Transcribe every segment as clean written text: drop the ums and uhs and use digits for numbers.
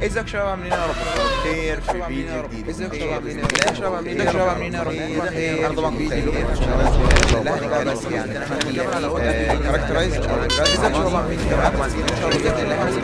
ازيك شباب عاملين يا رب بخير في فيديو جديد. ازيك شباب عاملين يا شباب عاملين يا شباب عاملين يا رب بخير. انا طبعا كنت قايل لكم ان شاء الله هنتكلم بس يعني كاركترايز ازيك شباب عاملين يا رب ان شاء الله باذن الله.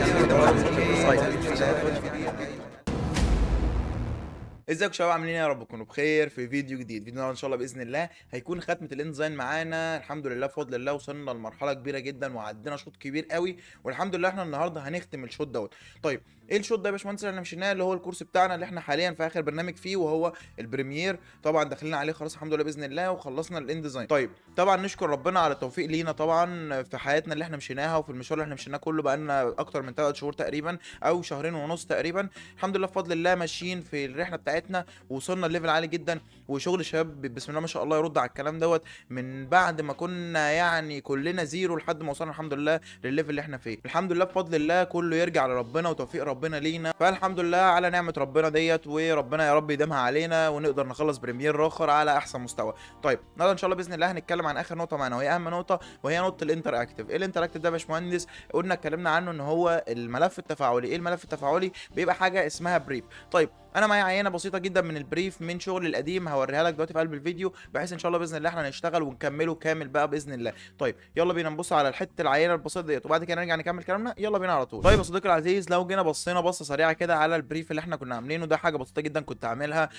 ازيكم شباب عاملين ايه؟ يا رب تكونوا بخير في فيديو جديد. فيديو ان شاء الله باذن الله هيكون ختمه الانديزاين معانا. الحمد لله بفضل الله وصلنا لمرحله كبيره جدا وعدينا شوط كبير قوي، والحمد لله احنا النهارده هنختم الشوط دوت. طيب ايه الشوط ده يا باشمهندس اللي احنا مشيناه؟ اللي هو الكورس بتاعنا اللي احنا حاليا في اخر برنامج فيه، وهو البريمير. طبعا داخلين عليه خلاص الحمد لله باذن الله وخلصنا الانديزاين. طيب طبعا نشكر ربنا على التوفيق لينا طبعا في حياتنا اللي احنا مشيناها وفي المشوار اللي احنا مشيناه كله. بقالنا اكتر من 3 شهور تقريبا او شهرين ونص تقريبا. الحمد لله بفضل الله ماشيين في الرحله بتاعتنا ووصلنا الليفل عالي جدا. وشغل الشباب بسم الله ما شاء الله يرد على الكلام دوت، من بعد ما كنا يعني كلنا زيرو لحد ما وصلنا الحمد لله للليفل اللي احنا فيه. الحمد لله بفضل الله كله يرجع لربنا وتوفيق ربنا لينا. فالحمد لله على نعمه ربنا ديت، وربنا يا رب يديمها علينا ونقدر نخلص بريمير اخر على احسن مستوى. طيب النهارده ان شاء الله باذن الله هنتكلم عن اخر نقطه معانا، وهي اهم نقطه، وهي نقطه الانتر اكتف. ايه الانتر اكتف ده يا باشمهندس؟ قلنا اتكلمنا عنه ان هو الملف التفاعلي. ايه الملف التفاعلي؟ بيبقى حاجه اسمها بريف. طيب انا معايا عينه بسيطه جدا من البريف من شغل القديم هوريها لك دلوقتي في قلب الفيديو، بحيث ان شاء الله باذن الله احنا نشتغل ونكمله كامل بقى باذن الله. طيب يلا بينا نبص على الحته العينه البسيطه ديت وبعد كده نرجع نكمل كلامنا. يلا بينا على طول. طيب يا صديقي العزيز، لو جينا بصينا بصه سريعه كده على البريف اللي احنا كنا عاملينه، ده حاجه بسيطه جدا كنت عاملها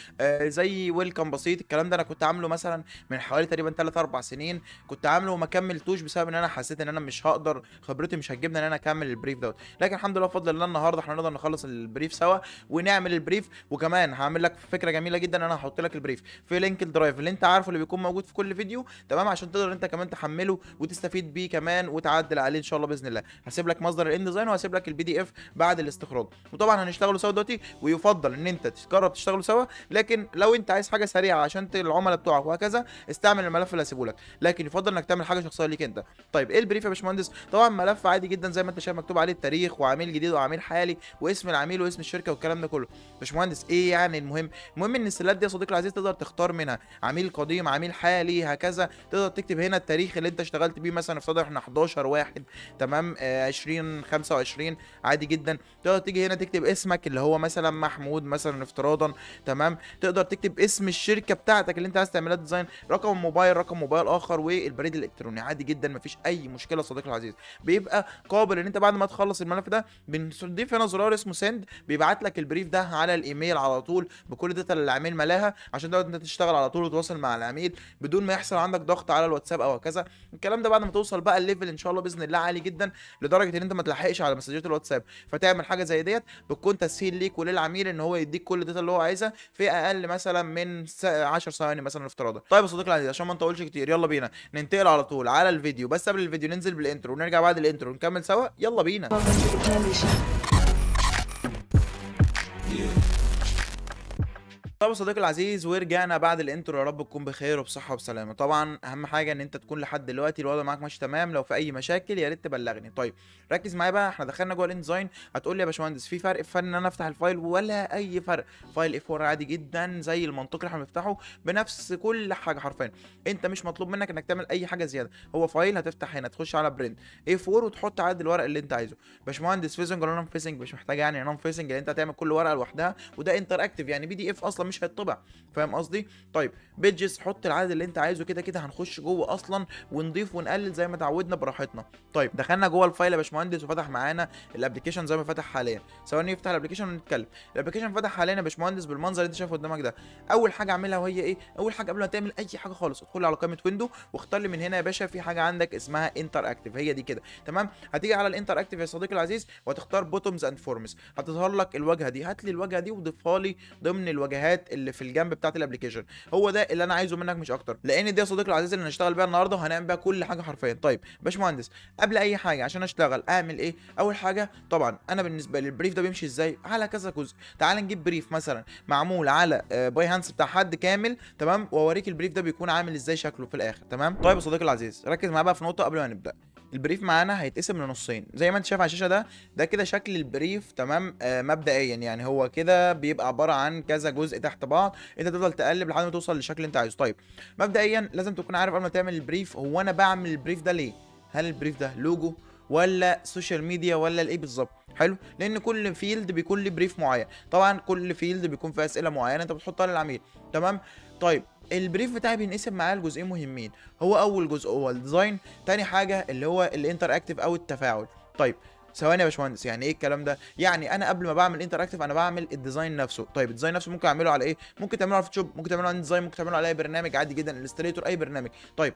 زي ويلكم بسيط. الكلام ده انا كنت عامله مثلا من حوالي تقريبا 3 4 سنين، كنت عامله وما كملتوش بسبب ان انا حسيت ان انا مش هقدر، خبرتي مش هتجيبني ان انا اكمل البريف دوت. لكن الحمد لله بفضل الله النهارده احنا نقدر نخلص البريف سوا ونعمل البريف. وكمان هعمل لك فكره جميله جدا، انا هحط لك البريف في لينك الدرايف اللي انت عارفه اللي بيكون موجود في كل فيديو، تمام؟ عشان تقدر انت كمان تحمله وتستفيد بيه كمان وتعدل عليه ان شاء الله باذن الله. هسيب لك مصدر الانديزاين وهسيب لك البي دي اف بعد الاستخراج. وطبعا هنشتغلوا سوا دلوقتي، ويفضل ان انت تجرب تشتغلوا سوا. لكن لو انت عايز حاجه سريعه عشان العملاء بتوعك وهكذا، استعمل الملف اللي هسيبه لك، لكن يفضل انك تعمل حاجه شخصيه ليك انت. طيب ايه البريف يا باشمهندس؟ طبعا ملف عادي جدا زي ما انت شايف مكتوب عليه التاريخ وعميل جديد وعميل حالي واسم العميل واسم الشركه والكلام ده كله. باشمهندس ايه يعني المهم ان السلات دي يا صديقي العزيز تقدر تختار منها عميل قديم عميل حالي هكذا. تقدر تكتب هنا التاريخ اللي انت اشتغلت بيه، مثلا افترض احنا 11 1 تمام 2025 عادي جدا. تقدر تيجي هنا تكتب اسمك اللي هو مثلا محمود مثلا افتراضا، تمام؟ تقدر تكتب اسم الشركه بتاعتك اللي انت عايز تعملها ديزاين، رقم موبايل رقم موبايل اخر، والبريد الالكتروني عادي جدا مفيش اي مشكله يا صديقي العزيز. بيبقى قابل ان انت بعد ما تخلص الملف ده بنضيف هنا زرار اسمه سند، بيبعت لك البريف ده على الايميل على طول بكل الداتا اللي العميل ملاها، عشان تقدر انت تشتغل على طول وتواصل مع العميل بدون ما يحصل عندك ضغط على الواتساب او هكذا. الكلام ده بعد ما توصل بقى الليفل ان شاء الله باذن الله عالي جدا لدرجه ان انت ما تلحقش على مسجات الواتساب، فتعمل حاجه زي ديت بتكون تسهيل ليك وللعميل ان هو يديك كل الداتا اللي هو عايزها في اقل مثلا من 10 ثواني مثلا افتراضا. طيب يا صديقي العزيز عشان ما نطولش كتير، يلا بينا ننتقل على طول على الفيديو. بس قبل الفيديو ننزل بالانترو ونرجع بعد الانترو نكمل سوا. يلا بينا. طب يا صديقي العزيز ورجعنا بعد الانترو، يا رب تكون بخير وبصحه وبسلامه. طبعا اهم حاجه ان انت تكون لحد دلوقتي الوضع معاك ماشي تمام. لو في اي مشاكل يا ريت تبلغني. طيب ركز معايا بقى، احنا دخلنا جوه الانديزاين. هتقول لي يا باشمهندس في فرق في ان انا افتح الفايل؟ ولا اي فرق. فايل اف 4 عادي جدا زي المنطق اللي احنا بنفتحه بنفس كل حاجه حرفيا. انت مش مطلوب منك انك تعمل اي حاجه زياده. هو فايل هتفتح هنا تخش على برنت اي 4 وتحط عدد الورق اللي انت عايزه. باشمهندس فيزنج ولا نون فيزنج؟ مش محتاج يعني نون فيزنج لان انت هتعمل كل ورقه لوحدها، وده انتر اكتف يعني بي دي اف اصلا مش هيطبع، فاهم قصدي؟ طيب بيجز حط العدد اللي انت عايزه، كده كده هنخش جوه اصلا ونضيف ونقلل زي ما اتعودنا براحتنا. طيب دخلنا جوه الفايل يا باشمهندس وفتح معانا الابلكيشن زي ما فتح حاليا. ثواني يفتح الابلكيشن ونتكلم. الابلكيشن فتح حاليا يا باشمهندس بالمنظر اللي انت شايفه قدامك ده. اول حاجه اعملها وهي ايه؟ اول حاجه قبل ما تعمل اي حاجه خالص ادخل على قائمه ويندو واختار لي من هنا يا باشا في حاجه عندك اسمها انتر اكتف، هي دي كده تمام. هتيجي على الانتر اكتف يا صديقي العزيز وهتختار بوتومز اند فورمز، هتظهر لك الواجهه دي. هات لي الواجهه دي وضيفها لي ضمن الواجهات اللي في الجنب بتاعت الابلكيشن. هو ده اللي انا عايزه منك مش اكتر، لان دي يا صديقي العزيز اللي هنشتغل بيها النهارده وهنعمل بيها كل حاجه حرفيا. طيب باشمهندس قبل اي حاجه عشان اشتغل اعمل ايه؟ اول حاجه طبعا انا بالنسبه لي البريف ده بيمشي ازاي؟ على كذا جزء. تعال نجيب بريف مثلا معمول على باي هانس بتاع حد كامل، تمام؟ واوريك البريف ده بيكون عامل ازاي شكله في الاخر، تمام؟ طيب يا صديقي العزيز ركز معايا بقى في نقطه قبل ما نبدا. البريف معانا هيتقسم لنصين زي ما انت شايف على الشاشه ده كده شكل البريف، تمام؟ مبدئيا يعني هو كده بيبقى عباره عن كذا جزء تحت بعض، انت تفضل تقلب لحد ما توصل للشكل اللي انت عايزه. طيب مبدئيا لازم تكون عارف قبل ما تعمل البريف هو انا بعمل البريف ده ليه. هل البريف ده لوجو ولا سوشيال ميديا ولا الايه بالظبط؟ حلو، لان كل فيلد بيكون ليه بريف معين، طبعا كل فيلد بيكون فيه اسئله معينه انت بتحطها للعميل. تمام. طيب البريف بتاعي بينقسم معاه لجزئين مهمين، هو اول جزء هو الديزاين، تاني حاجه اللي هو الانتر اكتيف او التفاعل. طيب ثواني يا باشمهندس، يعني ايه الكلام ده؟ يعني انا قبل ما بعمل انتراكتيف انا بعمل الديزاين نفسه. طيب الديزاين نفسه ممكن اعمله على ايه؟ ممكن تعمله على فوتوشوب، ممكن تعمله على ديزاين، ممكن تعمله على اي برنامج عادي جدا، الستريتور اي برنامج. طيب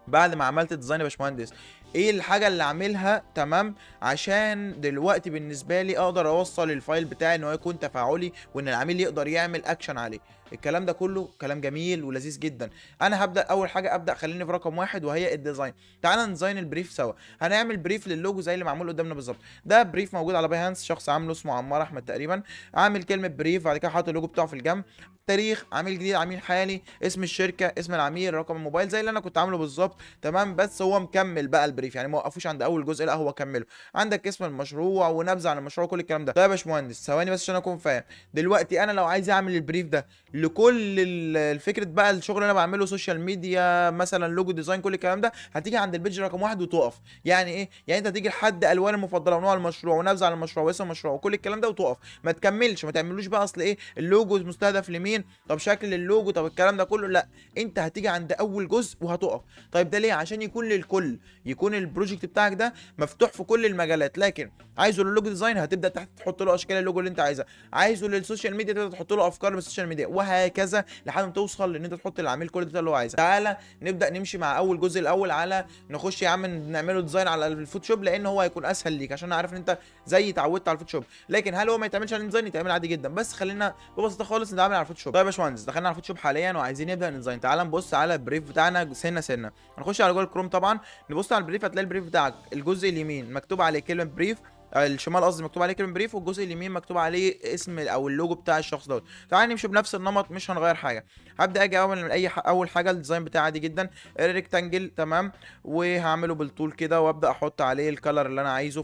بعد ما عملت الديزاين يا باشمهندس، ايه الحاجه اللي اعملها تمام عشان دلوقتي بالنسبه لي اقدر اوصل الفايل بتاعي ان هو يكون تفاعلي وان العميل يقدر يعمل اكشن عليه؟ الكلام ده كله كلام جميل ولذيذ جدا. انا هبدا اول حاجه، خليني في رقم واحد وهي الديزاين. تعالى نديزاين البريف سوا. هنعمل بريف للوجو زي اللي معمول قدامنا بالظبط. ده بريف موجود على بايهانس، شخص عامله اسمه عمار احمد تقريبا، عامل كلمه بريف، بعد كده حاطط اللوجو بتاعه في الجنب، تاريخ، عميل جديد، عميل حالي، اسم الشركه، اسم العميل، رقم الموبايل، زي اللي انا كنت عامله بالظبط. تمام. بس هو مكمل بقى البريف، يعني ما وقفوش عند اول جزء، لا هو كمله. عندك اسم المشروع ونبذه عن المشروع كل الكلام ده. طيب يا باشمهندس ثواني بس عشان اكون فاهم، دلوقتي انا لو عايز اعمل البريف ده لكل الفكره بقى الشغل اللي انا بعمله، سوشيال ميديا مثلا، لوجو، ديزاين، كل الكلام ده، هتيجي عند البيج رقم واحد وتقف. يعني ايه؟ يعني انت هتيجي لحد الوان المفضله ونوع المشروع ونبذه عن المشروع واسم المشروع وكل الكلام ده وتقف، ما تكملش، ما تعملوش بقى اصل ايه اللوجو مستهدف لمين، طب شكل اللوجو، طب الكلام ده كله، لا انت هتيجي عند اول جزء وهتقف. طيب ده ليه؟ عشان يكون للكل، يكون البروجكت بتاعك ده مفتوح في كل المجالات. لكن عايزه للوجو ديزاين هتبدا تحت تحط له اشكال اللوجو اللي انت عايزها، عايزه للسوشيال ميديا تقدر تحط له افكار للسوشيال ميديا، وهكذا لحد ما توصل لان انت تحط للعميل كل ده اللي هو عايزه. تعالى نبدا نمشي مع اول جزء الاول، على نخش يا عم نعمله ديزاين على الفوتوشوب، لان هو هيكون اسهل ليك عشان عارف ان انت زي اتعودت على الفوتوشوب. لكن هل هو ما يتعملش على ديزاين؟ يتعمل عادي جدا، بس خلينا ببساطه خالص نتعامل على الفوتوشوب. طيب يا باشمهندس دخلنا على الفوتوشوب حاليا وعايزين نبدا نديزاين. تعالى نبص على البريف بتاعنا سنه سنه. هنخش على جوجل كروم طبعا، نبص على البريف، هتلاقي البريف بتاعك الجزء اليمين مكتوب عليه كلمه بريف، الشمال قصدي مكتوب عليه كلمه بريف، والجزء اليمين مكتوب عليه اسم او اللوجو بتاع الشخص دوت. تعالى نمشي بنفس النمط، مش هنغير حاجه. هبدا اجي اول من اول حاجه الديزاين بتاعي عادي جدا، ريكتانجل تمام، وهعمله بالطول كده وابدا احط عليه الكلر اللي انا عايزه.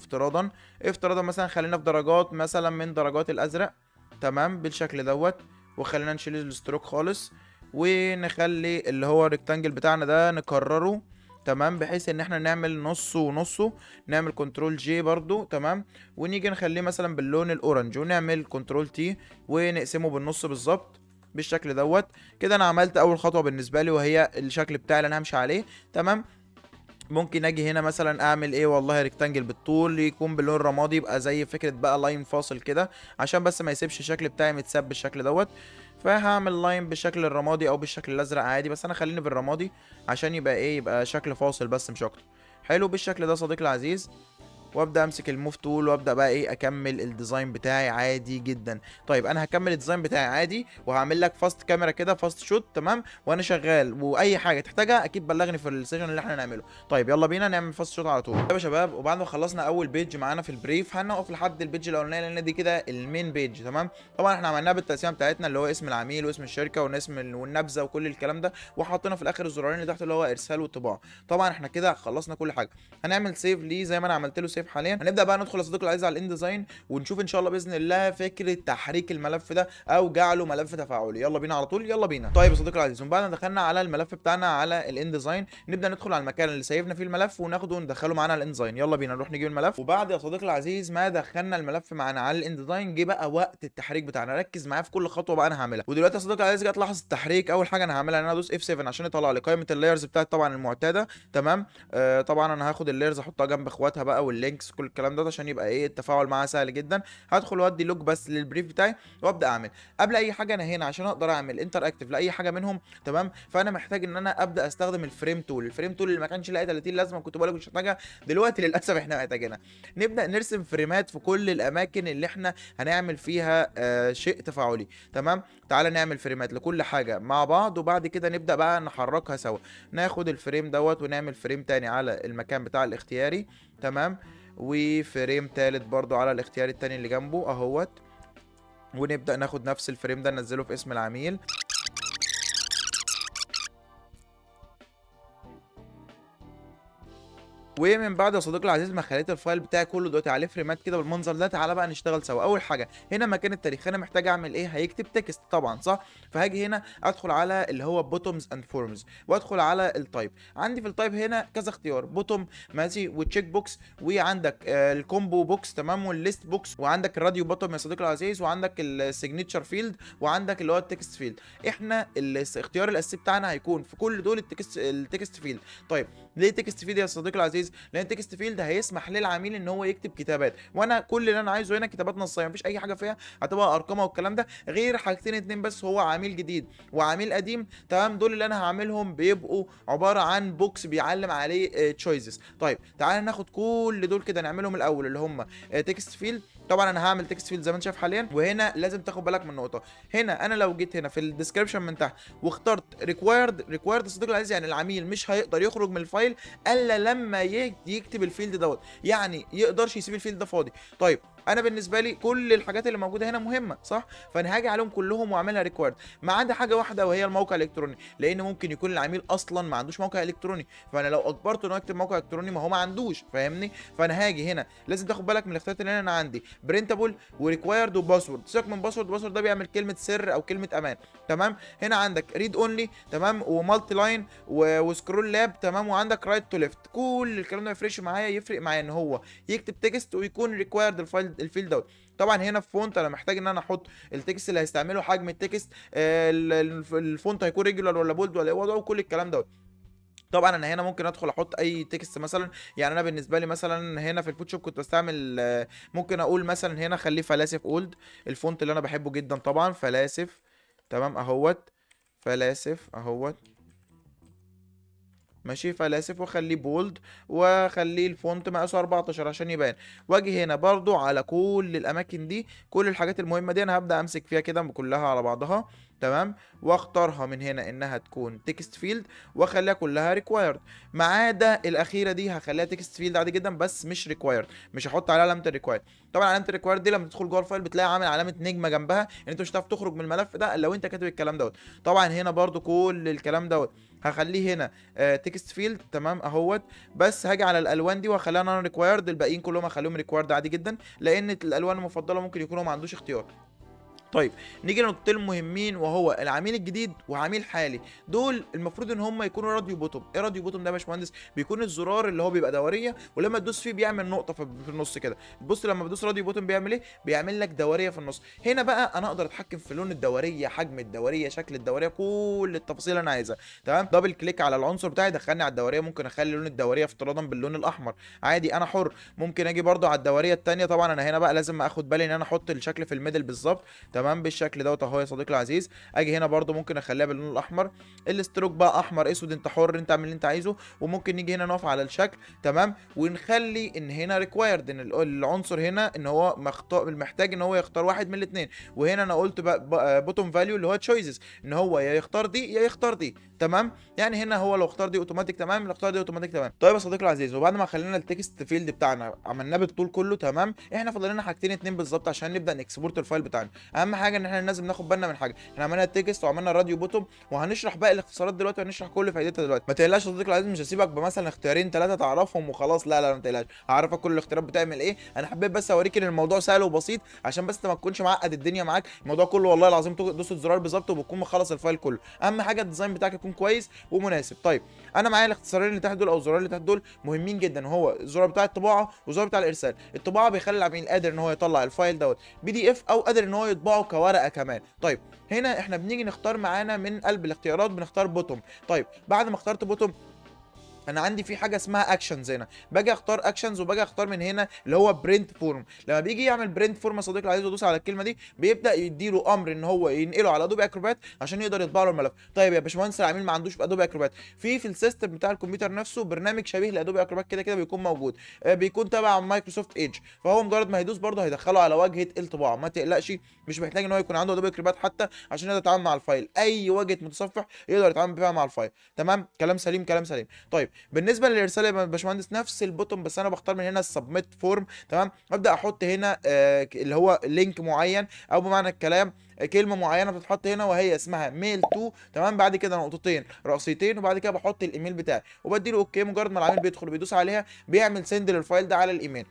افتراضا مثلا خلينا في درجات مثلا من درجات الازرق، تمام بالشكل دوت. وخلينا نشيل الستروك خالص، ونخلي اللي هو الريكتانجل بتاعنا ده نكرره، تمام، بحيث ان احنا نعمل نصه ونصه. نعمل كنترول جي برضو، تمام، ونيجي نخليه مثلا باللون الاورنج، ونعمل كنترول تي ونقسمه بالنص بالظبط بالشكل دوت. كده انا عملت اول خطوه بالنسبه لي وهي الشكل بتاعي اللي انا همشي عليه. تمام. ممكن اجي هنا مثلا اعمل ايه، والله ريكتانجل بالطول يكون باللون الرمادي، يبقى زي فكره بقى لاين فاصل كده، عشان بس ما يسيبش الشكل بتاعي متساب بالشكل دوت. فهعمل لاين بالشكل الرمادي او بالشكل الازرق عادي، بس انا خليني بالرمادي عشان يبقى ايه، يبقى شكل فاصل بس مش اكتر. حلو بالشكل ده صديقي العزيز. وابدا امسك الموف تول وابدا بقى ايه اكمل الديزاين بتاعي عادي جدا. طيب انا هكمل الديزاين بتاعي عادي، وهعمل لك فاست كاميرا كده، فاست شوت، تمام، وانا شغال، واي حاجه تحتاجها اكيد بلغني في السيشن اللي احنا هنعمله. طيب يلا بينا نعمل فاست شوت على طول. طيب يا شباب، وبعد ما خلصنا اول بيج معانا في البريف هنقف لحد البيج الاولانيه، لان دي كده المين بيج. تمام. طبعا احنا عملناها بالتقسيمه بتاعتنا اللي هو اسم العميل واسم الشركه والنبذه وكل الكلام ده، وحطينا في الاخر الزرارين اللي تحت اللي هو ارسال وطباعه. طبعا احنا كده خلصنا كل حاجه. هنعمل سيف ليه زي ما انا عملت له سيف حاليا. هنبدا بقى ندخل يا صديقي العزيز على الان ديزاين، ونشوف ان شاء الله باذن الله فكره تحريك الملف ده او جعله ملف تفاعلي. يلا بينا على طول، يلا بينا. طيب يا صديقي العزيز، وبعد ما دخلنا على الملف بتاعنا على الان ديزاين، نبدا ندخل على المكان اللي سيفنا فيه الملف وناخده وندخله معانا على الان ديزاين. يلا بينا نروح نجيب الملف. وبعد يا صديقي العزيز ما دخلنا الملف معانا على الان ديزاين، جه بقى وقت التحريك بتاعنا. ركز معايا في كل خطوه بقى انا هعملها. ودلوقتي يا صديقي العزيز جت لحظه التحريك. اول حاجه انا هعملها ان انا ادوس اف 7 عشان يطلع لي قائمه اللايرز بتاعتي طبعا المعتاده. تمام. طبعا انا هاخد اللايرز احطها جنب اخواتها بقى واللينكس كل الكلام ده عشان يبقى ايه التفاعل معاها سهل جدا. هدخل وادي لوج بس للبريف بتاعي وابدا اعمل. قبل اي حاجه انا هنا عشان اقدر اعمل انتر اكتف لاي حاجه منهم، تمام، فانا محتاج ان انا ابدا استخدم الفريم تول. الفريم تول اللي ما كانش لاقي 30 لازمه كنت بقول لك مش محتاجها، دلوقتي للاسف احنا محتاجينها. نبدا نرسم فريمات في كل الاماكن اللي احنا هنعمل فيها شيء تفاعلي. تمام. تعالى نعمل فريمات لكل حاجه مع بعض، وبعد كده نبدا بقى نحركها سوا. ناخد الفريم دوت ونعمل فريم تاني على المكان بتاع الاختياري، تمام، وفريم تالت برضو على الاختيار التاني اللي جنبه اهوت، ونبدأ ناخد نفس الفريم ده ننزله في اسم العميل. ومن بعد يا صديقي العزيز ما خليت الفايل بتاعي كله دلوقتي عليه فريمات كده بالمنظر ده، تعالى بقى نشتغل سوا. اول حاجه هنا مكان التاريخ، انا محتاج اعمل ايه؟ هيكتب تكست طبعا صح، فهاجي هنا ادخل على اللي هو بوتومز اند فورمز وادخل على التايب. عندي في التايب هنا كذا اختيار، بوتوم ماشي وتشيك بوكس، وعندك الكومبو بوكس تمام، والليست بوكس، وعندك الراديو بوتوم يا صديقي العزيز، وعندك السيجنتشر فيلد، وعندك اللي هو التكست فيلد. احنا الاختيار الاساسي بتاعنا هيكون في كل دول التكست فيلد. طيب ليه تكست فيلد يا صديقي العزيز؟ لان تكست فيلد هيسمح للعميل ان هو يكتب كتابات، وانا كل اللي انا عايزه هنا كتابات نصيه، مفيش اي حاجه فيها هتبقى ارقام والكلام ده، غير حاجتين اتنين بس، هو عميل جديد وعميل قديم تمام. دول اللي انا هعملهم بيبقوا عباره عن بوكس بيعلم عليه تشويسز. طيب تعالى ناخد كل دول كده نعملهم الاول، اللي هم تكست فيلد. طبعا انا هعمل تكست فيلد زي ما انت شايف حاليا، وهنا لازم تاخد بالك من نقطه. هنا انا لو جيت هنا في الديسكربشن من تحت واخترت ريكوايرد صديقي العزيز، يعني العميل مش هيقدر يخرج من الفايل الا لما يكتب الفيلد دوت، يعني يقدرش يسيب الفيلد ده فاضي. طيب انا بالنسبه لي كل الحاجات اللي موجوده هنا مهمه صح، فانا هاجي عليهم كلهم واعملها ريكوايرد، ما عدا حاجه واحده وهي الموقع الالكتروني، لان ممكن يكون العميل اصلا ما عندوش موقع الكتروني، فانا لو اجبرته انه يكتب موقع الكتروني ما هو ما عندوش، فاهمني؟ فانا هاجي هنا لازم تاخد بالك من الاختيارات اللي انا عندي، برينتابل وريكوايرد وباسورد. سيبك من باسورد، باسورد ده بيعمل كلمه سر او كلمه امان تمام. هنا عندك ريد اونلي تمام، ومالتي لاين وسكرول لاب تمام، وعندك رايت تو ليفت. كل الكلام ده ما يفرقش معايا، يفرق معايا ان هو يكتب تكست ويكون ريكوايرد الفيلد دوت. طبعا هنا في فونت انا محتاج ان انا احط التكست اللي هيستعمله، حجم التكست، الفونت هيكون ريجولار ولا بولد ولا ايه وضعه، كل الكلام دوت. طبعا انا هنا ممكن ادخل احط اي تكست مثلا، يعني انا بالنسبه لي مثلا هنا في الفوتوشوب كنت بستعمل ممكن اقول مثلا هنا خليه فلاسف اولد، الفونت اللي انا بحبه جدا طبعا فلاسف تمام اهوت، فلاسف اهوت ماشي فلاسف، واخليه بولد، واخليه الفونت مقاسه 14 عشان يبان. واجي هنا برضو على كل الاماكن دي، كل الحاجات المهمه دي انا هبدا امسك فيها كده كلها على بعضها تمام، واختارها من هنا انها تكون تكست فيلد، واخليها كلها ريكوايرد، ما عدا الاخيره دي هخليها تكست فيلد عادي جدا بس مش ريكوايرد، مش هحط عليها علامه الريكوايرد. طبعا علامه الريكوايرد دي لما تدخل جوه الفايل بتلاقي عامل علامه نجمه جنبها، ان انت مش هتعرف تخرج من الملف ده لو انت كاتب الكلام دوت. طبعا هنا برضو كل الكلام دوت هخليه هنا تكست فيلد تمام اهوت، بس هاجي على الالوان دي واخليها نون ريكوايرد، الباقيين كلهم هخليهم ريكوايرد عادي جدا، لان الالوان المفضله ممكن يكون هو ما عندوش اختيار. طيب نيجي لنقطتين مهمين، وهو العميل الجديد وعميل حالي. دول المفروض ان هم يكونوا راديو بوتوم. ايه راديو بوتوم ده يا باشمهندس؟ بيكون الزرار اللي هو بيبقى دوريه، ولما تدوس فيه بيعمل نقطه في النص كده. بص لما بدوس راديو بوتوم بيعمل ايه؟ بيعمل لك دوريه في النص. هنا بقى انا اقدر اتحكم في لون الدوريه، حجم الدوريه، شكل الدوريه، كل التفاصيل اللي انا عايزها تمام. دبل كليك على العنصر بتاعي دخلني على الدوريه، ممكن اخلي لون الدوريه افتراضا باللون الاحمر عادي، انا حر. ممكن اجي برده على الدوريه الثانيه، طبعا انا هنا بقى لازم اخد بالي ان انا احط الشكل في الميدل بالظبط تمام بالشكل دوت اهو يا صديقي العزيز. اجي هنا برده ممكن اخليها باللون الاحمر، الاستروك بقى احمر اسود، انت حر، انت اعمل اللي انت عايزه. وممكن نيجي هنا نقف على الشكل تمام، ونخلي ان هنا ريكوايرد ان العنصر هنا ان هو محتاج ان هو يختار واحد من الاثنين. وهنا انا قلت بوتوم فاليو اللي هو تشويسز، ان هو يا يختار دي يا يختار دي تمام. يعني هنا هو لو اختار دي اوتوماتيك تمام، لو اختار دي اوتوماتيك تمام. طيب يا صديقي العزيز، وبعد ما خلينا التكست فيلد بتاعنا عملناه بالطول كله تمام، احنا فاضل لنا حاجتين اتنين بالظبط عشان نبدا نكسبورت الفايل بتاعنا. اهم حاجه ان احنا لازم ناخد بالنا من حاجه، احنا عملنا التكست وعملنا راديو بوتوم، وهنشرح باقي الاختصارات دلوقتي، وهنشرح كل فايدتها دلوقتي. ما تقلقش يا صديقي العزيز، مش هسيبك بمثلا اختيارين ثلاثه تعرفهم وخلاص، لا لا ما تقلقش، هعرفك كل الاختيارات بتعمل ايه. انا حبيت بس اوريك ان الموضوع سهل وبسيط، عشان بس ما تكونش معقد الدنيا معاك. الموضوع كله والله العظيم دوسة زرار بالظبط وبتكون مخلص الفايل كله. اهم حاجه الديزاين بتاعك يكون كويس ومناسب. طيب انا معايا الاختصارين اللي تحت دول او الزرارين اللي تحت دول مهمين جدا، هو الزرار بتاع الطباعه والزرار بتاع الارسال. الطباعه بيخلي العميل قادر ان هو يطلع الفايل دوت بي دي اف، او قادر ان هو يطبعه كورقه كمان. طيب هنا احنا بنيجي نختار معانا من قلب الاختيارات، بنختار بوتوم. طيب بعد ما اخترت بوتوم، انا عندي في حاجه اسمها اكشنز، هنا باجي اختار اكشنز، وباجي اختار من هنا اللي هو برنت فورم. لما بيجي يعمل برنت فورم يا صديقي العزيز وادوس على الكلمه دي، بيبدا يديله امر ان هو ينقله على ادوبي اكروبات عشان يقدر يطبع له الملف. طيب يا باشمهندس العميل ما عندوش ادوبي اكروبات، في السيستم بتاع الكمبيوتر نفسه برنامج شبيه لادوبي اكروبات كده كده بيكون موجود، بيكون تبع مايكروسوفت ايدج، فهو مجرد ما هيدوس برده هيدخله على واجهه الطباعه. ما تقلقش، مش محتاج ان هو يكون عنده ادوبي اكروبات حتى عشان يقدر يتعامل مع الفايل، اي واجهه متصفح يقدر يتعامل بيها مع الفايل تمام. كلام سليم كلام سليم. طيب بالنسبه للارسال يا باشمهندس نفس البوتون، بس انا بختار من هنا السبميت فورم. تمام، ابدا احط هنا اللي هو لينك معين، او بمعنى الكلام كلمه معينه بتتحط هنا وهي اسمها ميل تو. تمام، بعد كده نقطتين رأسيتين، وبعد كده بحط الايميل بتاعي وبدي له اوكي. مجرد ما العميل بيدخل بيدوس عليها بيعمل سند للفايل ده على الايميل.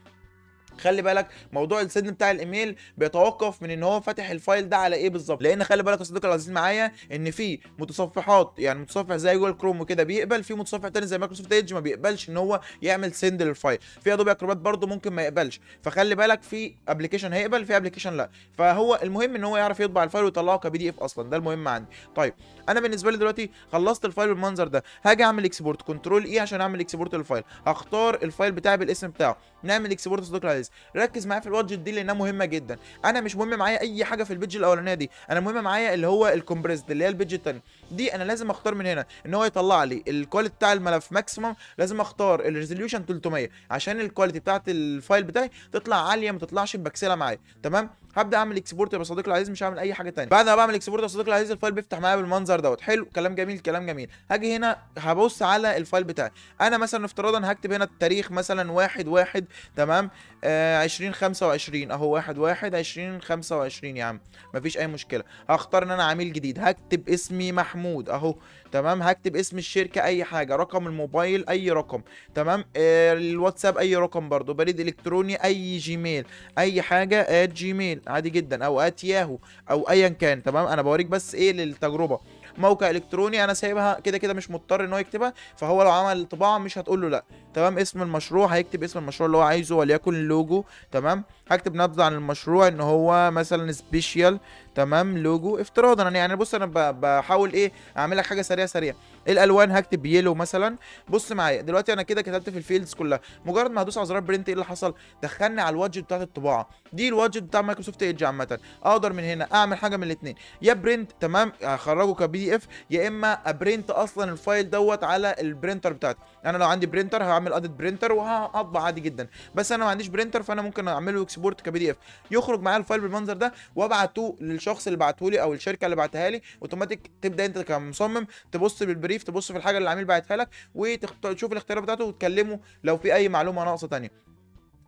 خلي بالك موضوع السند بتاع الايميل بيتوقف من ان هو فاتح الفايل ده على ايه بالظبط، لان خلي بالك يا صديقي العزيز معايا ان في متصفحات، يعني متصفح زي جوجل كروم وكده بيقبل، في متصفح تاني زي مايكروسوفت ايدج ما بيقبلش ان هو يعمل سند للفايل، في ادوبي اكروبات برده ممكن ما يقبلش. فخلي بالك في ابلكيشن هيقبل، في ابلكيشن لا. فهو المهم ان هو يعرف يطبع الفايل ويطلعه كبي دي اف اصلا، ده المهم عندي. طيب انا بالنسبه لي دلوقتي خلصت الفايل بالمنظر ده، هاجي اعمل اكسبورت. كنترول اي عشان اعمل اكسبورت للفايل، هختار الفايل بتاعي بالاسم بتاعه، نعمل اكسبورت يا صديقي العزيز. ركز معايا في الوادجت دي لانها مهمه جدا. انا مش مهم معايا اي حاجه في البيج الاولانيه دي، انا مهم معايا اللي هو الكومبريسد اللي هي البيج الثانيه دي. انا لازم اختار من هنا ان هو يطلع لي الكواليتي بتاع الملف ماكسيمم، لازم اختار الريزوليوشن 300 عشان الكواليتي بتاعت الفايل بتاعي تطلع عاليه ما تطلعش مبكسله معايا. تمام، هبدا اعمل اكسبورت يا صديقي العزيز، مش هعمل اي حاجه ثانيه. بعد ما بعمل اكسبورت يا صديقي العزيز الفايل بيفتح معايا بالمنظر دوت. حلو، كلام جميل كلام جميل. هاجي هنا هبص على الفايل بتاعي، انا مثلا افتراضا هكتب هنا التاريخ مثلا 1/1. تمام، 2025 اهو 1/1/2025 يا عم، مفيش اي مشكله. هختار ان انا عميل جديد، هكتب اسمي محمود اهو. تمام، هكتب اسم الشركه اي حاجه، رقم الموبايل اي رقم. تمام، الواتساب اي رقم برضو، بريد الكتروني اي جيميل، اي حاجه جيميل عادي جدا، او ياهو او ايا كان. تمام، انا بوريك بس ايه للتجربه. موقع الكتروني انا سايبها كده كده مش مضطر ان هو يكتبها، فهو لو عمل طباعه مش هتقول له لا. تمام، اسم المشروع هيكتب اسم المشروع اللي هو عايزه وليكن لوجو. تمام، هكتب نبذه عن المشروع ان هو مثلا سبيشال. تمام، لوجو افتراضا يعني. بص انا بحاول ايه اعمل لك حاجه سريعه سريعه. الالوان هكتب يلو مثلا. بص معايا دلوقتي انا كده كتبت في الفيلدز كلها، مجرد ما هدوس على زرار برنت ايه اللي حصل؟ دخلني على الوادجت بتاعت الطباعه دي، الوادجت بتاع مايكروسوفت ايدج عامه. اقدر من هنا اعمل حاجه من الاثنين، يا برنت تمام هخرجه كبي دي اف، يا اما ابرنت اصلا الفايل دوت على البرينتر بتاعتي. انا لو عندي برينتر هعمل اديت برينتر وهطبع عادي جدا، بس انا ما عنديش برينتر فانا ممكن اعمله اكسبورت كبي دي اف، يخرج معايا الفايل بالمنظر ده وابعته للشخص اللي بعته لي او الشركه اللي بعتها لي. اوتوماتيك تبدا انت كمصمم تبص بالبريف، تبص في الحاجه اللي العميل بعتها لك وتشوف الاختيارات بتاعته وتكلمه لو في اي معلومه ناقصه ثانيه.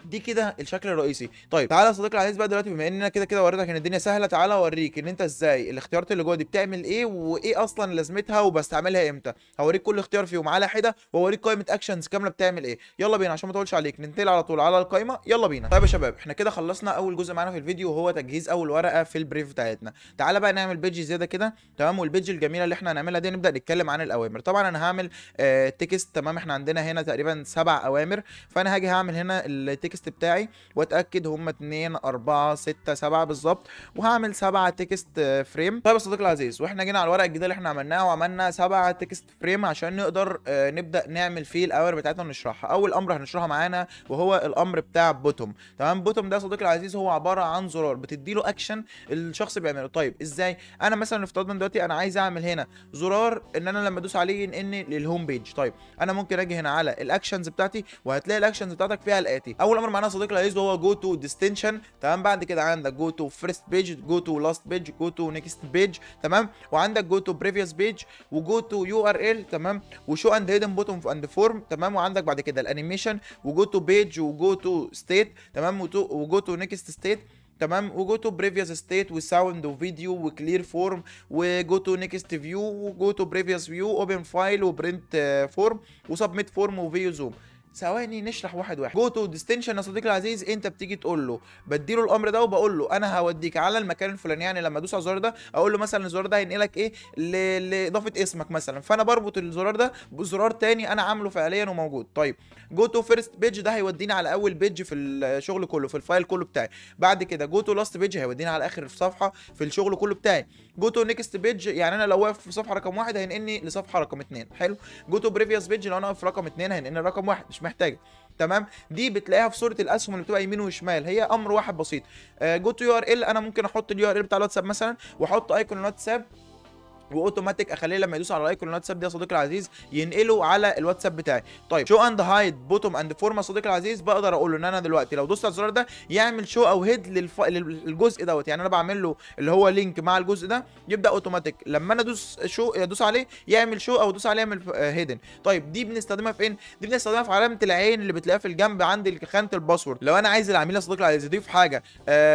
دي كده الشكل الرئيسي. طيب تعالى يا صديقي العزيز بقى دلوقتي، بما ان انا كده كده وريتك ان الدنيا سهله، تعالى اوريك ان انت ازاي الاختيارات اللي جوه دي بتعمل ايه وايه اصلا لازمتها وبستعملها امتى. هوريك كل اختيار فيهم على حده، واوريك قائمه اكشنز كامله بتعمل ايه. يلا بينا عشان ما اطولش عليك، ننتقل على طول على القائمه. يلا بينا. طيب يا شباب احنا كده خلصنا اول جزء معانا في الفيديو وهو تجهيز اول ورقه في البريف بتاعتنا. تعالى بقى نعمل بيج زياده كده. تمام، والبيج الجميله اللي احنا هنعملها دي نبدا نتكلم عن الاوامر. طبعا انا هعمل تكست. تمام، احنا عندنا هنا تقريبا 7 اوامر، فانا هاجي هعمل هنا التكست بتاعي واتاكد هم 2 4 6 7 بالظبط، وهعمل 7 تكست فريم. طيب يا صديقي العزيز، واحنا جينا على الورقه الجديده اللي احنا عملناها وعملنا 7 تكست فريم عشان نقدر نبدا نعمل فيه الاوامر بتاعتنا ونشرحها. اول امر هنشرحها معانا وهو الامر بتاع بوتوم. تمام، بوتوم ده يا صديقي العزيز هو عباره عن زرار بتدي له اكشن الشخص بيعمله. طيب ازاي؟ انا مثلا افترضنا دلوقتي انا عايز اعمل هنا زرار ان انا لما ادوس عليه ينقلني للهوم بيج. طيب انا ممكن اجي هنا على الاكشنز بتاعتي وهتلاقي الاكشنز بتاعتك فيها الاتي. اول امر معانا يا صديقي العزيز هو جو تو ديستنشن. تمام، بعد كده عندك جو تو فيرست بيج، جو تو لاست بيج، جو تو نيكست بيج. تمام، وعندك جو تو بريفيوس بيج، وجو تو يو ار ال. تمام، وشو اند هيدن بوتوم اند فورم. تمام، وعندك بعد كده الانيميشن، وجو تو بيج، وجو تو ستيت. تمام، وجو تو نيكست ستيت. تمام، وجو تو بريفيوس ستيت وساوند وفيديو وكلير فورم، وجو تو نيكست فيو، وجو تو بريفيوس فيو، اوبن فايل، وبرنت فورم، وسبميت فورم، وفيو زوم. ثواني نشرح واحد واحد. جو تو ديستنشن يا صديقي العزيز انت بتيجي تقول له، بديله الامر ده وبقول له انا هوديك على المكان الفلاني. يعني لما ادوس على الزرار ده اقول له مثلا الزرار ده هينقلك ايه لاضافه اسمك مثلا، فانا بربط الزرار ده بزرار تاني انا عامله فعليا وموجود. طيب جو تو فيرست بيج ده هيوديني على اول بيج في الشغل كله في الفايل كله بتاعي. بعد كده جو تو لاست بيج هيوديني على اخر صفحه في الشغل كله بتاعي. جو تو نيكست بيج يعني انا لو واقف في صفحه رقم 1 هينقلني لصفحه رقم 2. حلو. جو تو بريفيوس بيج لو انا واقف في رقم 2 هينقلني رقم 1، مش محتاجه. تمام، دي بتلاقيها في صوره الاسهم اللي بتبقى يمين وشمال، هي امر واحد بسيط. جو تو يو ار ال انا ممكن احط اليو ار ال بتاع الواتساب مثلا واحط ايكون الواتساب واوتوماتيك اخليه لما يدوس على الايكون الواتساب دي يا صديقي العزيز ينقله على الواتساب بتاعي. طيب شو اند هايد بوتوم اند فورم يا صديقي العزيز، بقدر اقول له ان انا دلوقتي لو دوست على الزرار ده يعمل شو او هيد للجزء دوت، يعني انا بعمل له اللي هو لينك مع الجزء ده، يبدا اوتوماتيك لما انا ادوس عليه يعمل شو، او ادوس عليه يعمل هيدن. طيب دي بنستخدمها فين؟ دي بنستخدمها في علامه العين اللي بتلاقيها في الجنب عند خانه الباسورد. لو انا عايز العميل يا صديقي العزيز يضيف حاجه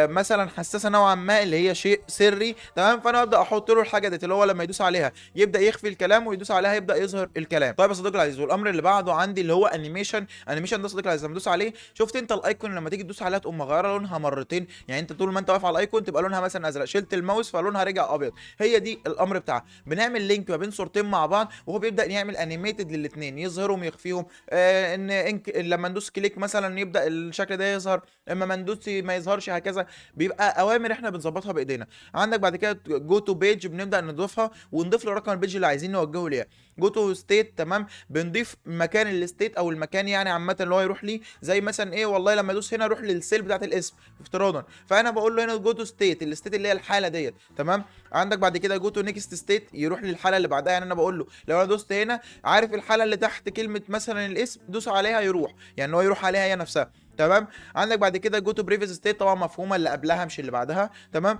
مثلا حساسه نوعا ما اللي هي شيء سري، تمام، فانا ابدا احط له الحاجه ديت اللي هو لما يدوس عليها يبدا يخفي الكلام، ويدوس عليها يبدا يظهر الكلام. طيب يا صديقي العزيز، والامر اللي بعده عندي اللي هو انيميشن. انيميشن ده صديقي العزيز لما تدوس عليه، شفت انت الايكون لما تيجي تدوس عليها تقوم مغيره لونها مرتين، يعني انت طول ما انت واقف على الايكون تبقى لونها مثلا ازرق، شلت الماوس فلونها رجع ابيض. هي دي الامر بتاعها، بنعمل لينك ما بين صورتين مع بعض وهو بيبدا يعمل انيميتد للاثنين، يظهرهم يخفيهم. لما ندوس كليك مثلا يبدا الشكل ده يظهر، اما ما ندوس ما يظهرش، هكذا. بيبقى اوامر احنا بنظبطها بايدينا. عندك بعد كده جو تو بيج، بنبدا نضيفها ونضيف له رقم البيج اللي عايزين نوجهه ليها. جو تو ستيت، تمام، بنضيف مكان الستيت او المكان يعني عامه اللي هو يروح ليه، زي مثلا ايه، والله لما ادوس هنا اروح للسيل بتاعت الاسم افتراضا، فانا بقول له هنا جو تو ستيت، الستيت اللي هي الحاله ديت، تمام. عندك بعد كده جو تو نيكست ستيت، يروح للحاله اللي بعدها، يعني انا بقول له لو انا دوست هنا، عارف الحاله اللي تحت كلمه مثلا الاسم، دوس عليها يروح، يعني هو يروح عليها هي نفسها، تمام. عندك بعد كده جو تو بريفيس ستيت، طبعا مفهومه اللي قبلها مش اللي بعدها، تمام.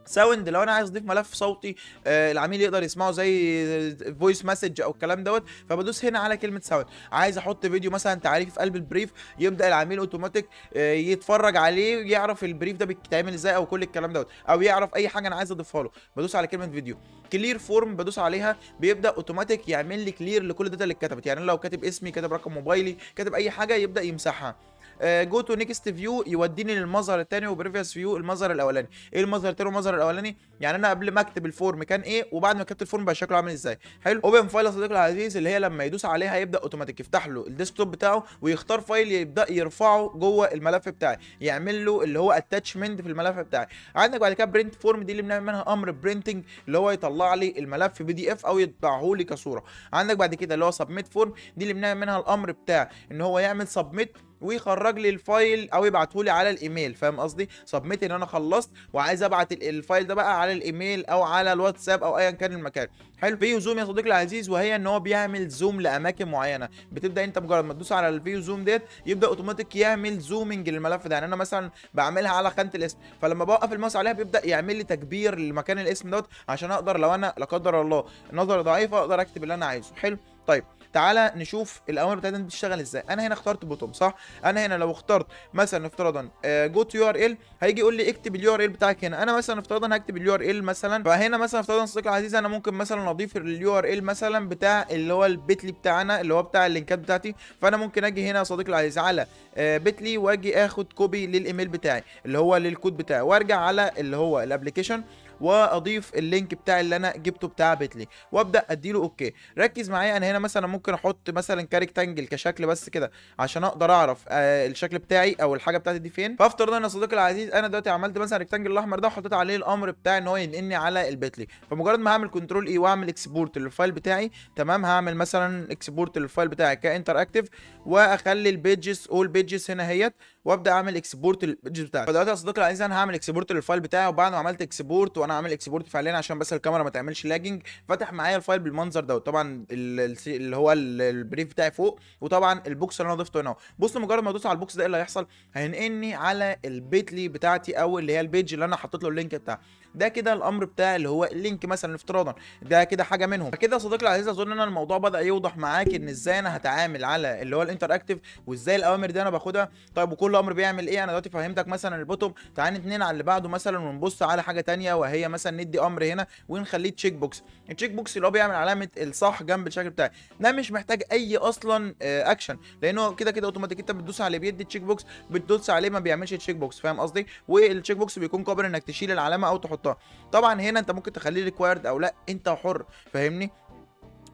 ساوند، لو انا عايز اضيف ملف صوتي العميل يقدر يسمعه زي فويس مسج او الكلام دوت، فبدوس هنا على كلمه ساوند. عايز احط فيديو مثلا تعريفي في قلب البريف، يبدا العميل اوتوماتيك يتفرج عليه، يعرف البريف ده بيتعمل ازاي او كل الكلام دوت، او يعرف اي حاجه انا عايز اضيفها له، بدوس على كلمه فيديو. كلير فورم، بدوس عليها بيبدا اوتوماتيك يعمل لي كلير لكل الداتا اللي اتكتبت، يعني لو كاتب اسمي، كاتب رقم موبايلي، كاتب اي حاجه، يبدا يمسحها. جو تو نيكست فيو، يوديني للمظهر الثاني، وبريفيوس فيو المظهر الاولاني. ايه المظهر الثاني والمظهر الاولاني؟ يعني انا قبل ما اكتب الفورم كان ايه، وبعد ما كتبت الفورم بقى شكله عامل ازاي. حلو. اوبن فايل يا صديقي العزيز، اللي هي لما يدوس عليها يبدا اوتوماتيك يفتح له الديسكتوب بتاعه، ويختار فايل يبدا يرفعه جوه الملف بتاعي، يعمل له اللي هو اتاتشمنت في الملف بتاعي. عندك بعد كده برنت فورم، دي اللي بنعمل منها امر برينتنج، اللي هو يطلع لي الملف بي دي اف او يطبعه لي كصوره. عندك بعد كده اللي هو سبميت فورم، دي اللي بنعمل منها الامر بتاع ان هو يعمل سبميت ويخرج لي الفايل او يبعته لي على الايميل، فاهم قصدي؟ سبميت ان انا خلصت وعايز ابعت الفايل ده بقى على الايميل او على الواتساب او ايا كان المكان. حلو. فيو زوم يا صديقي العزيز، وهي ان هو بيعمل زوم لاماكن معينه، بتبدا انت مجرد ما تدوس على الفيو زوم ديت يبدا اوتوماتيك يعمل زومنج للملف ده. يعني انا مثلا بعملها على خانه الاسم، فلما بوقف الماوس عليها بيبدا يعمل لي تكبير لمكان الاسم دوت، عشان اقدر لو انا لا قدر الله نظر ضعيفه اقدر اكتب اللي انا عايزه. حلو. طيب تعالى نشوف الاوامر بتاعتنا بتشتغل ازاي. انا هنا اخترت بوتوم، صح؟ انا هنا لو اخترت مثلا افتراضا جو تو يو ار ال، هيجي يقول لي اكتب اليو ار ال بتاعك هنا. انا مثلا افتراضا هكتب اليو ار ال مثلا، فهنا مثلا افتراضا صديقي العزيز انا ممكن مثلا اضيف اليو ار ال مثلا بتاع اللي هو البيتلي بتاعنا اللي هو بتاع اللينكات بتاعتي، فانا ممكن اجي هنا يا صديقي العزيز على بيتلي، واجي اخد كوبي للايميل بتاعي اللي هو للكود بتاعي، وارجع على اللي هو الابلكيشن واضيف اللينك بتاعي اللي انا جبته بتاع بيتلي، وابدا اديله اوكي. ركز معايا، انا هنا مثلا ممكن احط مثلا كاركتانجل كشكل بس كده عشان اقدر اعرف الشكل بتاعي او الحاجه بتاعتي دي فين. فافترض انا يا صديقي العزيز انا دلوقتي عملت مثلا الريكتانجل الاحمر ده وحطيت عليه الامر بتاعي ان هو ينقلني على البيتلي، فمجرد ما هعمل كنترول اي واعمل اكسبورت للفايل بتاعي، تمام، هعمل مثلا اكسبورت للفايل بتاعي كانتر اكتيف، واخلي البيجز اول بيجز هنا اهيت، وابدا اعمل اكسبورت للبيجز بتاعي. فدلوقتي يا صديقي العزيز انا هعمل اكسبورت للفايل بتاعي، وبعد ما عملت اكسبورت، وانا عامل اكسبورت فعليا عشان بس الكاميرا ما تعملش لاجنج، فتح معايا الفايل بالمنظر دوت. طبعا اللي هو البريف بتاعي فوق، وطبعا البوكس اللي انا ضفته هنا. بص مجرد ما ادوس على البوكس ده ايه اللي هيحصل؟ هينقلني على البيتلي بتاعتي او اللي هي البيج اللي انا حطيت له اللينك بتاعها. ده كده الامر بتاعي اللي هو اللينك مثلا افتراضا، ده كده حاجه منهم. فكده يا صديقي العزيز اظن ان الموضوع بدا يوضح معاك ان ازاي انا هتعامل على اللي هو الانتر اكتيف، وازاي الاوامر دي انا باخدها. طيب وكل امر بيعمل ايه؟ انا دلوقتي فهمتك مثلا البوتوم. تعال نتنين على اللي بعده مثلا ونبص على حاجه ثانيه، وهي مثلا ندي امر هنا ونخليه تشيك بوكس. التشيك بوكس اللي هو بيعمل علامه الصح جنب الشكل بتاعي، ده مش محتاج اي اصلا اكشن، لانه كده كده اوتوماتيك انت بتدوس عليه بيدي تشيك بوكس، بتدوس عليه ما بيعملش تشيك بوكس، فاهم قصدي؟ والتشيك بوكس بيكون قابل انك تشيل العلامه او تحطها. طبعا هنا انت ممكن تخليه ريكوايرد او لا، انت حر، فاهمني؟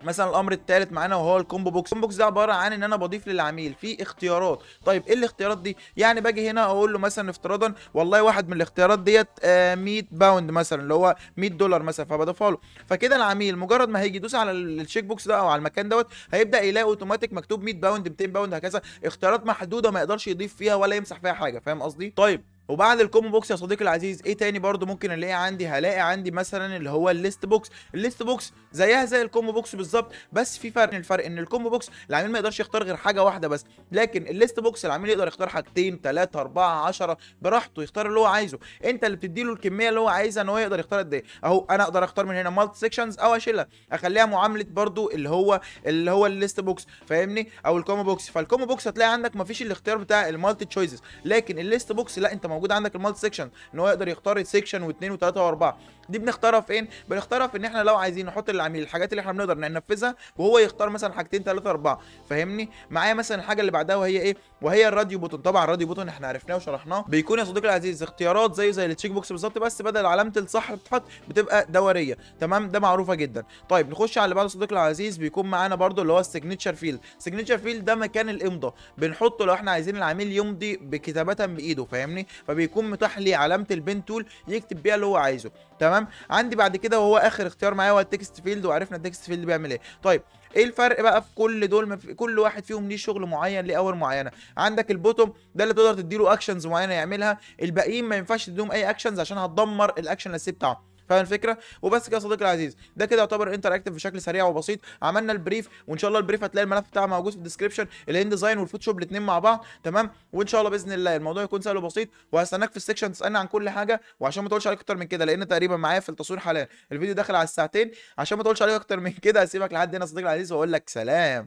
مثلا الامر الثالث معانا وهو الكومبو بوكس. الكومبو بوكس ده عباره عن ان انا بضيف للعميل في اختيارات. طيب ايه الاختيارات دي؟ يعني باجي هنا اقول له مثلا افتراضا والله واحد من الاختيارات ديت 100 باوند مثلا، اللي هو $100 مثلا، فبضيفها له. فكده العميل مجرد ما هيجي يدوس على التشيك بوكس ده او على المكان دوت هيبدا يلاقي اوتوماتيك مكتوب 100 باوند 200 باوند هكذا، اختيارات محدوده ما يقدرش يضيف فيها ولا يمسح فيها حاجه، فاهم قصدي؟ طيب وبعد الكومبو بوكس يا صديقي العزيز ايه تاني برضو ممكن الاقي عندي؟ هلاقي عندي مثلا اللي هو الليست بوكس. الليست بوكس زيها زي الكومبو بوكس بالظبط، بس في فرق. الفرق ان الكومبو بوكس العميل ما يقدرش يختار غير حاجه واحده بس، لكن الليست بوكس العميل يقدر يختار حاجتين 3 4 10 براحته، يختار اللي هو عايزه. انت اللي بتدي له الكميه اللي هو عايزها، ان هو يقدر يختار قد ايه. اهو انا اقدر اختار من هنا مالتي سيكشنز او اشيلها اخليها معامله برضو اللي هو الليست بوكس، فاهمني؟ او الكومبو بوكس. فالكومبو بوكس هتلاقي عندك ما فيش الاختيار بتاع المالتي تشويسز، لكن الليست بوكس لا، انت موجود عندك المالتي سيكشن ان هو يقدر يختار سيكشن واثنين وثلاثه واربعه. دي بنختارها فين؟ بنختارها في ان احنا لو عايزين نحط للعميل الحاجات اللي احنا بنقدر ننفذها، وهو يختار مثلا حاجتين ثلاثه اربعه، فاهمني؟ معايا مثلا الحاجه اللي بعدها وهي ايه؟ وهي الراديو بوتون. طبعا الراديو بوتون احنا عرفناه وشرحناه، بيكون يا صديقي العزيز اختيارات زي التشيك بوكس بالظبط، بس بدل علامه الصح اللي بتتحط بتبقى دوريه. تمام، ده معروفه جدا. طيب نخش على اللي بعده صديقي العزيز. بيكون معانا برده اللي هو السيجنتشر فيلد. السيجنتشر فيلد ده مكان الامضاء، بنحطه لو احنا عايزين العميل يمضي بكتابه بايده، فاهمني؟ فبيكون متاح لي علامه البين تول يكتب بيها اللي هو عايزه. تمام. عندي بعد كده وهو اخر اختيار معايا هو التكست فيلد، وعرفنا التكست فيلد بيعمل ايه. طيب ايه الفرق بقى في كل دول؟ كل واحد فيهم ليه شغل معين، ليه اور معينه. عندك البوتوم ده اللي تقدر تديله اكشنز معينه يعملها، الباقيين ما ينفعش تديهم اي اكشنز عشان هتدمر الاكشن الاساسي بتاعه. فاهم الفكره؟ وبس كده يا صديقي العزيز، ده كده يعتبر انتراكتيف بشكل سريع وبسيط. عملنا البريف، وان شاء الله البريف هتلاقي الملف بتاعه موجود في الديسكربشن، الان ديزاين والفوتوشوب الاثنين مع بعض. تمام. وان شاء الله باذن الله الموضوع يكون سهل وبسيط، وهستناك في السكشن تسالني عن كل حاجه. وعشان ما اطولش عليك اكتر من كده، لان تقريبا معايا في التصوير حاليا الفيديو داخل على الساعتين، عشان ما اطولش عليك اكتر من كده هسيبك لحد هنا يا صديقي العزيز واقول لك سلام.